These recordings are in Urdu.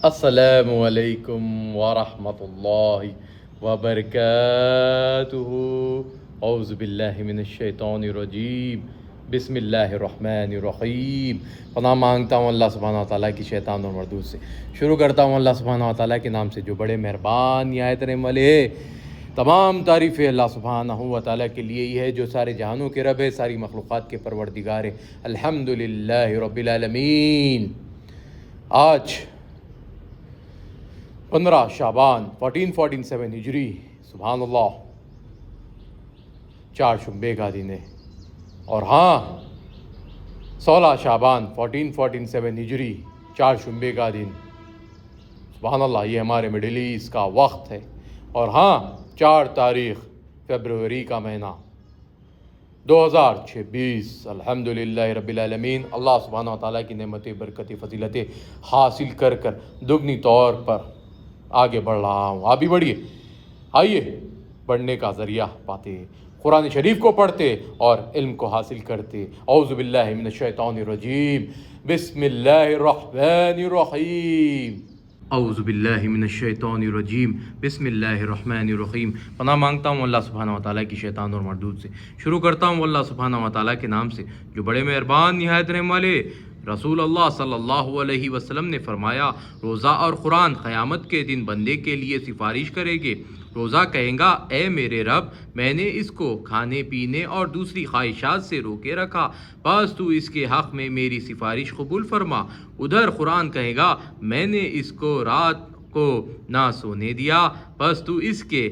السلام علیکم ورحمۃ اللہ وبرکاتہ۔ اعوذ باللہ من الشیطان الرجیم، بسم اللہ الرحمن الرحیم۔ پناہ مانگتا ہوں اللہ سبحانہ وتعالیٰ کی شیطان اور مردود سے۔ شروع کرتا ہوں اللہ سبحانہ وتعالیٰ کے نام سے جو بڑے مہربان نہایت رحم والے ہے۔ تمام تعریفیں اللہ سبحانہ وتعالیٰ کے لیے ہی ہے جو سارے جہانوں کے رب ہے، ساری مخلوقات کے پروردگار ہے۔ الحمدللہ رب العالمین۔ آج 15 شعبان 1447 ہجری، سبحان اللہ، 4 شنبے کا دن ہے۔ اور ہاں، 16 شعبان 1447 ہجری، 4 شنبے کا دن، سبحان اللہ، یہ ہمارے مڈل ایسٹ کا وقت ہے۔ اور ہاں، 4 تاریخ فیبروری کا مہینہ 2026۔ الحمدللہ رب العالمین۔ اللہ سبحانہ وتعالیٰ کی نعمتیں، برکتیں، فضیلتیں حاصل کر دگنی طور پر آگے بڑھ رہا ہوں۔ آپ بھی بڑھیے، آئیے بڑھنے کا ذریعہ پاتے، قرآن شریف کو پڑھتے اور علم کو حاصل کرتے۔ اعوذ باللہ من الشیطان الرجیم، بسم اللہ الرحمن الرحیم۔ اعوذ باللہ من الشیطان الرجیم، بسم اللہ الرحمن الرحیم۔ پناہ مانگتا ہوں اللہ سبحانہ وتعالیٰ کی شیطان اور مردود سے۔ شروع کرتا ہوں اللہ سبحانہ وتعالیٰ کے نام سے جو بڑے مہربان نہایت رحم والے۔ رسول اللہ صلی اللہ علیہ وسلم نے فرمایا، روزہ اور قرآن قیامت کے دن بندے کے لیے سفارش کرے گے۔ روزہ کہے گا، اے میرے رب، میں نے اس کو کھانے پینے اور دوسری خواہشات سے روکے رکھا، بس تو اس کے حق میں میری سفارش قبول فرما۔ ادھر قرآن کہے گا، میں نے اس کو رات کو نہ سونے دیا، بس تو اس کے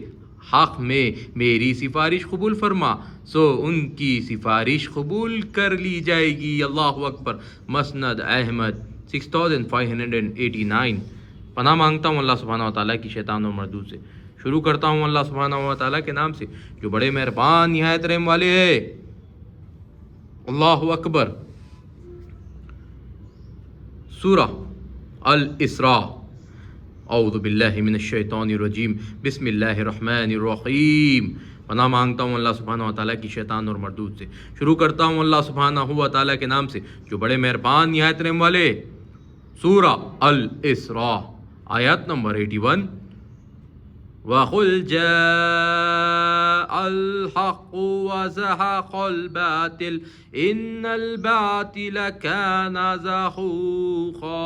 حق میں میری سفارش قبول فرما، سو ان کی سفارش قبول کر لی جائے گی۔ اللہ اکبر۔ مسند احمد 6589۔ پناہ مانگتا ہوں اللہ سبحانہ وتعالیٰ کی شیطان اور مردود سے۔ شروع کرتا ہوں اللہ سبحانہ وتعالیٰ کے نام سے جو بڑے مہربان نہایت رحم والے ہے۔ اللہ اکبر۔ سورہ الاسراء۔ اعوذ باللہ من الشیطان الرجیم، بسم اللہ الرحمن الرحیم۔ پناہ مانگتا ہوں اللہ سبحانہ وتعالیٰ کی شیطان اور مردود سے۔ شروع کرتا ہوں اللہ سبحانہ وتعالیٰ کے نام سے جو بڑے مہربان نہایت رحم والے۔ سورہ الاسراء، آیت نمبر 81۔ وَقُلْ جَاءَ الْحَقُّ وَزَهَقَ الْبَاطِلُ إِنَّ الْبَاطِلَ كَانَ زَهُوقًا۔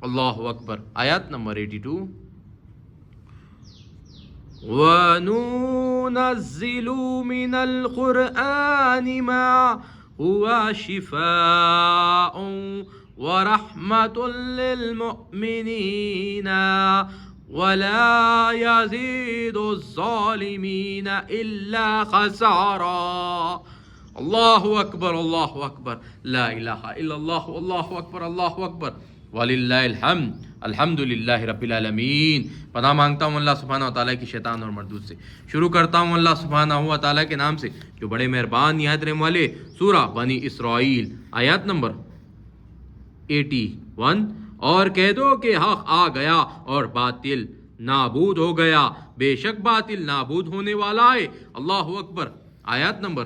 اللہ اکبر۔ آیت نمبر 82۔ وَنُنَزِّلُ مِنَ الْقُرْآنِ مَا هُوَ شِفَاءٌ وَرَحْمَةٌ لِّلْمُؤْمِنِينَ وَلَا يَزِيدُ الظَّالِمِينَ إِلَّا خَسَارًا۔ اللہ اکبر، اللہ اکبر، لا الہ الا اللہ، اللہ اکبر، اللہ اکبر، وَلِلَّهِ الْحَمْدُ۔ الحمدللہ رب العالمین۔ پناہ مانگتا ہوں اللہ سبحانہ وتعالیٰ کی شیطان اور مردود سے۔ شروع کرتا ہوں اللہ سبحانہ وتعالیٰ کے نام سے جو بڑے مہربان نہایت رحم والے۔ سورہ بنی اسرائیل، آیت نمبر 81۔ اور کہہ دو کہ حق آ گیا اور باطل نابود ہو گیا، بے شک باطل نابود ہونے والا ہے۔ اللہ اکبر۔ آیت نمبر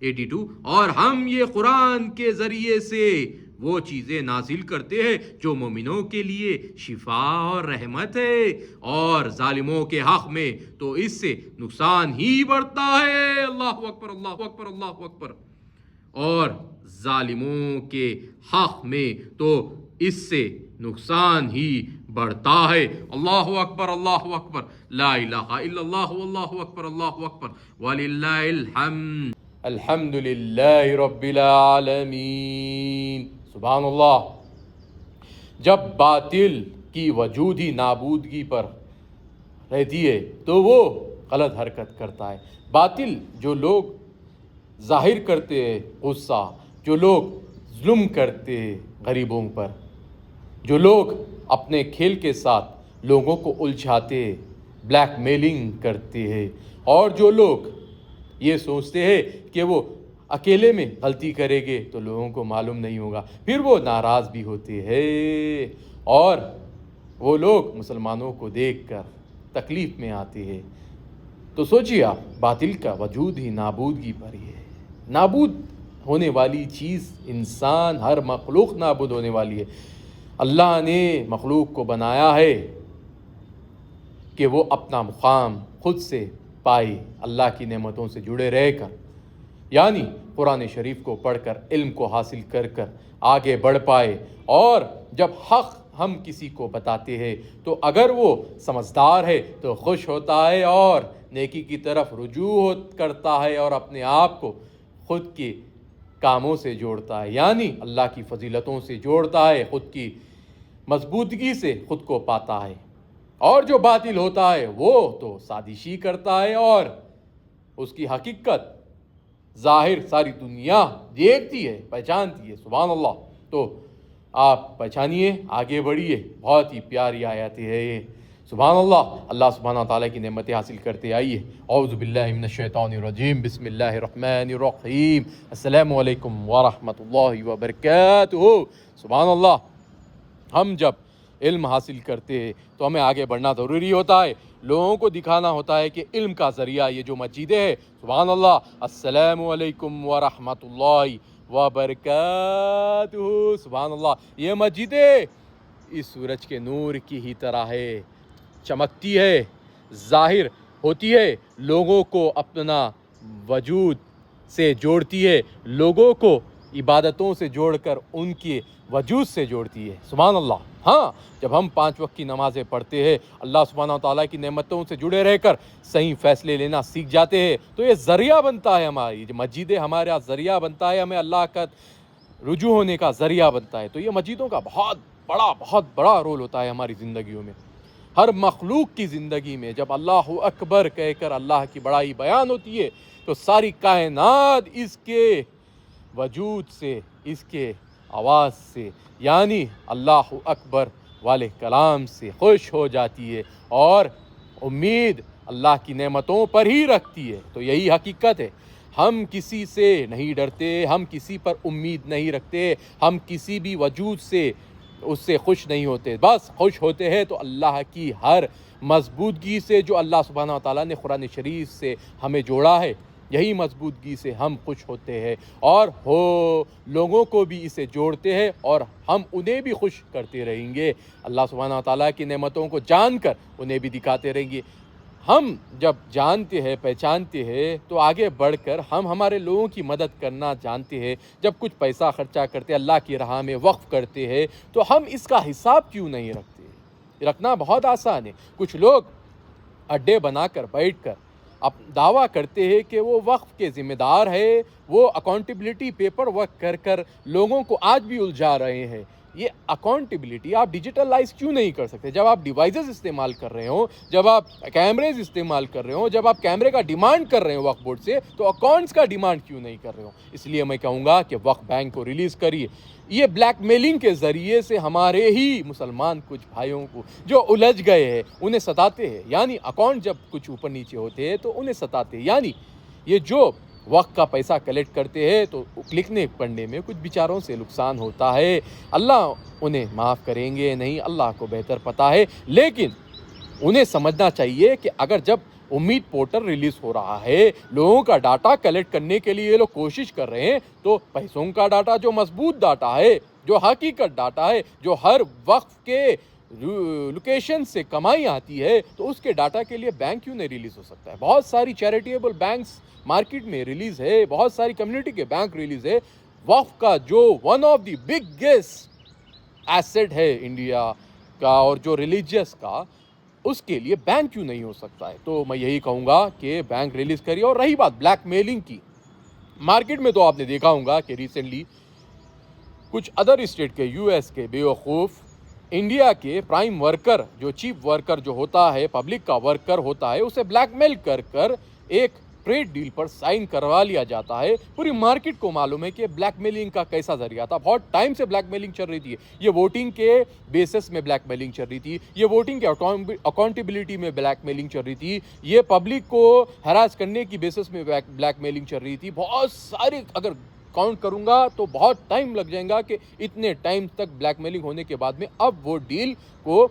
82۔ اور ہم یہ قرآن کے ذریعے سے وہ چیزیں نازل کرتے ہیں جو مومنوں کے لیے شفا اور رحمت ہے، اور ظالموں کے حق میں تو اس سے نقصان ہی بڑھتا ہے۔ اللہ اکبر، اللہ اکبر، اللہ اکبر۔ اور ظالموں کے حق میں تو اس سے نقصان ہی بڑھتا ہے۔ اللہ اکبر، اللہ اکبر، لا الہ الا اللہ، اللہ اکبر، اللہ اکبر، وللہ الحمد۔ الحمدللہ رب العالمین۔ سبحان اللہ۔ جب باطل کی وجود ہی نابودگی پر رہتی ہے تو وہ غلط حرکت کرتا ہے۔ باطل جو لوگ ظاہر کرتے ہیں غصہ، جو لوگ ظلم کرتے ہیں غریبوں پر، جو لوگ اپنے کھیل کے ساتھ لوگوں کو الجھاتے، بلیک میلنگ کرتے ہیں، اور جو لوگ یہ سوچتے ہیں کہ وہ اکیلے میں غلطی کریں گے تو لوگوں کو معلوم نہیں ہوگا، پھر وہ ناراض بھی ہوتے ہیں، اور وہ لوگ مسلمانوں کو دیکھ کر تکلیف میں آتے ہیں۔ تو سوچیے آپ، باطل کا وجود ہی نابودگی پر ہی ہے۔ نابود ہونے والی چیز انسان، ہر مخلوق نابود ہونے والی ہے۔ اللہ نے مخلوق کو بنایا ہے کہ وہ اپنا مقام خود سے پائے، اللہ کی نعمتوں سے جڑے رہ کر، یعنی قرآن شریف کو پڑھ کر، علم کو حاصل کر کر آگے بڑھ پائے۔ اور جب حق ہم کسی کو بتاتے ہیں تو اگر وہ سمجھدار ہے تو خوش ہوتا ہے اور نیکی کی طرف رجوع کرتا ہے اور اپنے آپ کو خود کے کاموں سے جوڑتا ہے، یعنی اللہ کی فضیلتوں سے جوڑتا ہے، خود کی مضبوطی سے خود کو پاتا ہے۔ اور جو باطل ہوتا ہے وہ تو سازشی کرتا ہے اور اس کی حقیقت ظاہر ساری دنیا دیکھتی ہے، پہچانتی ہے۔ سبحان اللہ۔ تو آپ پہچانیے، آگے بڑھیے، بہت ہی پیاری آیات ہے یہ۔ سبحان اللہ، اللہ سبحانہ تعالیٰ کی نعمتیں حاصل کرتے آئیے۔ اعوذ باللہ من الشیطان الرجیم، بسم اللہ الرحمن الرحیم، السلام علیکم ورحمۃ اللہ وبرکاتہ۔ سبحان اللہ، ہم جب علم حاصل کرتے ہیں تو ہمیں آگے بڑھنا ضروری ہوتا ہے، لوگوں کو دکھانا ہوتا ہے کہ علم کا ذریعہ یہ جو مسجدیں ہیں، سبحان اللہ، السلام علیکم ورحمۃ اللہ وبرکاتہ، سبحان اللہ، یہ مسجدیں اس سورج کے نور کی ہی طرح ہے، چمکتی ہے، ظاہر ہوتی ہے، لوگوں کو اپنا وجود سے جوڑتی ہے، لوگوں کو عبادتوں سے جوڑ کر ان کے وجود سے جوڑتی ہے۔ سبحان اللہ۔ ہاں، جب ہم 5 وقت کی نمازیں پڑھتے ہیں، اللہ سبحانہ تعالیٰ کی نعمتوں سے جڑے رہ کر صحیح فیصلے لینا سیکھ جاتے ہیں، تو یہ ذریعہ بنتا ہے، ہماری مسجدیں ہمارا ذریعہ بنتا ہے، ہمیں اللہ کا رجوع ہونے کا ذریعہ بنتا ہے۔ تو یہ مسجدوں کا بہت بڑا رول ہوتا ہے ہماری زندگیوں میں، ہر مخلوق کی زندگی میں۔ جب اللہ اکبر کہہ کر اللہ کی بڑائی بیان ہوتی ہے تو ساری کائنات اس کے وجود سے، اس کے آواز سے، یعنی اللہ اکبر والے کلام سے خوش ہو جاتی ہے اور امید اللہ کی نعمتوں پر ہی رکھتی ہے۔ تو یہی حقیقت ہے، ہم کسی سے نہیں ڈرتے، ہم کسی پر امید نہیں رکھتے، ہم کسی بھی وجود سے اس سے خوش نہیں ہوتے، بس خوش ہوتے ہیں تو اللہ کی ہر مضبوطی سے جو اللہ سبحانہ وتعالیٰ نے قرآن شریف سے ہمیں جوڑا ہے، یہی مضبوطی سے ہم خوش ہوتے ہیں اور لوگوں کو بھی اسے جوڑتے ہیں اور ہم انہیں بھی خوش کرتے رہیں گے، اللہ سبحانہ وتعالیٰ کی نعمتوں کو جان کر انہیں بھی دکھاتے رہیں گے۔ ہم جب جانتے ہیں، پہچانتے ہیں تو آگے بڑھ کر ہم ہمارے لوگوں کی مدد کرنا جانتے ہیں، جب کچھ پیسہ خرچہ کرتے ہیں، اللہ کی راہ میں وقف کرتے ہیں، تو ہم اس کا حساب کیوں نہیں رکھتے؟ رکھنا بہت آسان ہے۔ کچھ لوگ اڈے بنا کر بیٹھ کر دعویٰ کرتے ہیں کہ وہ وقف کے ذمہ دار ہے، وہ اکاؤنٹیبلٹی پیپر ورک کر کر لوگوں کو آج بھی الجھا رہے ہیں۔ یہ اکاؤنٹیبلٹی آپ ڈیجیٹلائز کیوں نہیں کر سکتے؟ جب آپ ڈیوائسز استعمال کر رہے ہوں، جب آپ کیمریز استعمال کر رہے ہوں، جب آپ کیمرے کا ڈیمانڈ کر رہے ہوں وقف بورڈ سے، تو اکاؤنٹس کا ڈیمانڈ کیوں نہیں کر رہے ہوں؟ اس لیے میں کہوں گا کہ وقف بینک کو ریلیز کریے۔ یہ بلیک میلنگ کے ذریعے سے ہمارے ہی مسلمان کچھ بھائیوں کو جو الجھ گئے ہیں انہیں ستاتے ہیں، یعنی اکاؤنٹ جب کچھ اوپر نیچے ہوتے ہیں تو انہیں ستاتے ہیں، یعنی یہ جو وقت کا پیسہ کلیکٹ کرتے ہیں تو لکھنے پڑھنے میں کچھ بیچاروں سے نقصان ہوتا ہے، اللہ انہیں معاف کریں گے نہیں، اللہ کو بہتر پتہ ہے، لیکن انہیں سمجھنا چاہیے کہ اگر جب امید پورٹل ریلیز ہو رہا ہے، لوگوں کا ڈاٹا کلیکٹ کرنے کے لیے یہ لوگ کوشش کر رہے ہیں، تو پیسوں کا ڈاٹا جو مضبوط ڈاٹا ہے، جو حقیقت ڈاٹا ہے، جو ہر وقت کے لوکیشن سے کمائی آتی ہے، تو اس کے ڈاٹا کے لیے بینک کیوں نہیں ریلیز ہو سکتا ہے؟ بہت ساری چیریٹیبل بینکس مارکیٹ میں ریلیز ہے، بہت ساری کمیونٹی کے بینک ریلیز ہے۔ وقف کا جو one of the biggest asset ہے انڈیا کا اور جو ریلیجیس کا، اس کے لیے بینک کیوں نہیں ہو سکتا ہے؟ تو میں یہی کہوں گا کہ بینک ریلیز کریے۔ اور رہی بات بلیک میلنگ کی، مارکیٹ میں تو آپ نے دیکھا ہوگا کہ ریسنٹلی کچھ ادر اسٹیٹ کے، یو ایس کے بیوقوف انڈیا کے پرائم ورکر، جو چیف ورکر جو ہوتا ہے، پبلک کا ورکر ہوتا ہے، اسے بلیک میل کر کر ایک ٹریڈ ڈیل پر سائن کروا لیا جاتا ہے۔ پوری مارکیٹ کو معلوم ہے کہ بلیک میلنگ کا کیسا ذریعہ تھا، بہت ٹائم سے بلیک میلنگ چل رہی تھی، یہ ووٹنگ کے بیسس میں بلیک میلنگ چل رہی تھی، یہ ووٹنگ کے اکاؤنٹیبلٹی میں بلیک میلنگ چل رہی تھی، یہ پبلک کو ہراس کرنے کی بیسس میں بلیک میلنگ چل رہی تھی۔ بہت سارے، اگر کاؤنٹ کروں گا تو بہت ٹائم لگ جائے گا کہ اتنے ٹائم تک بلیک میلنگ ہونے کے بعد میں اب وہ ڈیل کو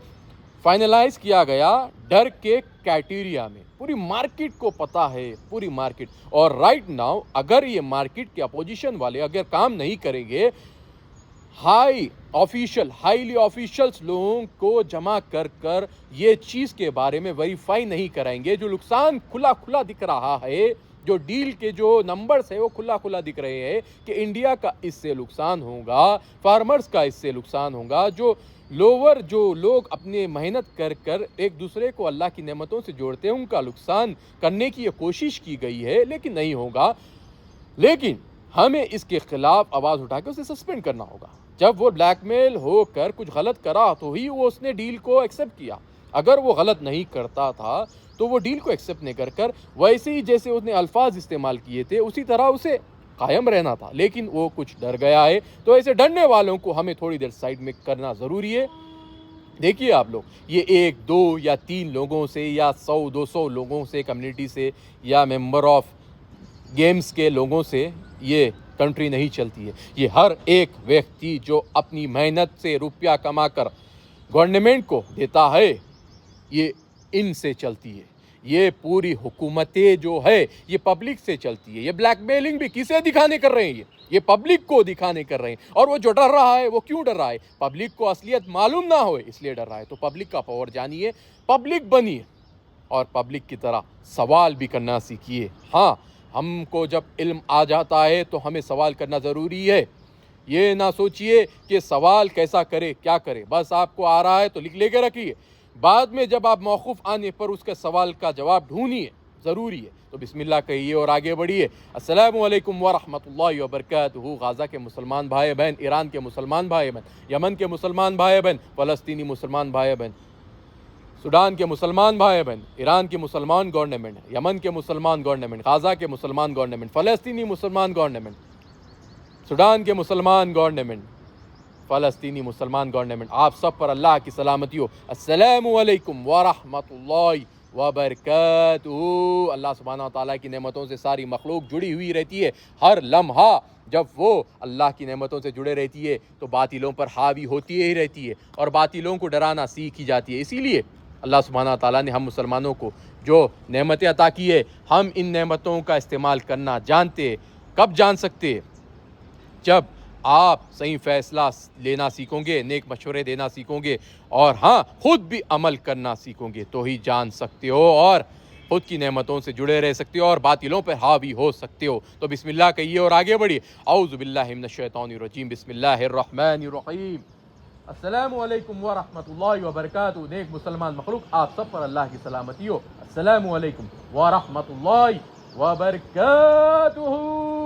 فائنلائز کیا گیا ڈر کے کرائٹیریا میں۔ پوری مارکیٹ کو پتہ ہے، پوری مارکیٹ، اور رائٹ ناؤ اگر یہ مارکیٹ کے اپوزیشن والے اگر کام نہیں کریں گے، ہائیلی آفیشلس لوگوں کو جمع کر کر یہ چیز کے بارے میں ویریفائی نہیں کرائیں گے. جو نقصان کھلا کھلا دکھ رہا ہے، جو ڈیل کے جو نمبرز ہے وہ کھلا کھلا دکھ رہے ہیں کہ انڈیا کا اس سے نقصان ہوگا، فارمرز کا اس سے نقصان ہوگا. جو لوگ اپنے محنت کر کر ایک دوسرے کو اللہ کی نعمتوں سے جوڑتے ہیں، ان کا نقصان کرنے کی یہ کوشش کی گئی ہے، لیکن نہیں ہوگا. لیکن ہمیں اس کے خلاف آواز اٹھا کے اسے سسپینڈ کرنا ہوگا. جب وہ بلیک میل ہو کر کچھ غلط کرا تو ہی وہ اس نے ڈیل کو ایکسیپٹ کیا. اگر وہ غلط نہیں کرتا تھا تو وہ ڈیل کو ایکسیپٹ نہیں کر ویسے ہی جیسے اس نے الفاظ استعمال کیے تھے اسی طرح اسے قائم رہنا تھا. لیکن وہ کچھ ڈر گیا ہے، تو ایسے ڈرنے والوں کو ہمیں تھوڑی دیر سائڈ میں کرنا ضروری ہے. دیکھیے آپ لوگ، یہ 1 2 یا 3 لوگوں سے یا 100 200 لوگوں سے، کمیونٹی سے یا ممبر آف گیمز کے لوگوں سے یہ کنٹری نہیں چلتی ہے. یہ ہر ایک ویکتی جو اپنی محنت سے روپیہ کما کر گورنمنٹ کو دیتا ہے، یہ ان سے چلتی ہے. یہ پوری حکومتیں جو ہے یہ پبلک سے چلتی ہے. یہ بلیک میلنگ بھی کسے دکھانے کر رہے ہیں؟ یہ پبلک کو دکھانے کر رہے ہیں. اور وہ جو ڈر رہا ہے وہ کیوں ڈر رہا ہے؟ پبلک کو اصلیت معلوم نہ ہوئے اس لیے ڈر رہا ہے. تو پبلک کا پاور جانیے، پبلک بنیے اور پبلک کی طرح سوال بھی کرنا سیکھیے. ہاں، ہم کو جب علم آ جاتا ہے تو ہمیں سوال کرنا ضروری ہے. یہ نہ سوچئے کہ سوال کیسا کرے، کیا کرے، بس آپ کو آ رہا ہے تو لے کے رکھیے. بعد میں جب آپ موقف آنے پر اس کے سوال کا جواب ڈھونڈیے، ضروری ہے. تو بسم اللہ کہیے اور آگے بڑھیے. السلام علیکم ورحمۃ اللہ وبرکاتہ. غزہ کے مسلمان بھائی بہن، ایران کے مسلمان بھائی بہن، یمن کے مسلمان بھائی بہن، فلسطینی مسلمان بھائی بہن، سوڈان کے مسلمان بھائی بہن، ایران کے مسلمان گورنمنٹ، یمن کے مسلمان گورنمنٹ، غزہ کے مسلمان گورنمنٹ، فلسطینی مسلمان گورنمنٹ، سوڈان کے مسلمان گورنمنٹ، فلسطینی مسلمان گورنمنٹ، آپ سب پر اللہ کی سلامتی ہو. السلام علیکم ورحمۃ اللہ وبرکاتہ. اللہ سبحانہ وتعالیٰ کی نعمتوں سے ساری مخلوق جڑی ہوئی رہتی ہے. ہر لمحہ جب وہ اللہ کی نعمتوں سے جڑے رہتی ہے تو باطلوں پر حاوی ہوتی ہی رہتی ہے اور باطلوں کو ڈرانا سیکھی جاتی ہے. اسی لیے اللہ سبحانہ تعالیٰ نے ہم مسلمانوں کو جو نعمتیں عطا کی ہے، ہم ان نعمتوں کا استعمال کرنا جانتے. کب جان سکتے؟ جب آپ صحیح فیصلہ لینا سیکھو گے، نیک مشورے دینا سیکھو گے اور ہاں خود بھی عمل کرنا سیکھو گے تو ہی جان سکتے ہو اور خود کی نعمتوں سے جڑے رہ سکتے ہو اور باطلوں پر حاوی ہو سکتے ہو. تو بسم اللہ کہیے اور آگے بڑھیے. اعوذ باللہ من الشیطان الرجیم. بسم اللہ الرحمن الرحیم. السلام علیکم ورحمۃ اللہ وبرکاتہ. نیک مسلمان مخلوق، آپ سب پر اللہ کی سلامتی ہو. السلام علیکم ورحمۃ اللہ وبرکاتہ.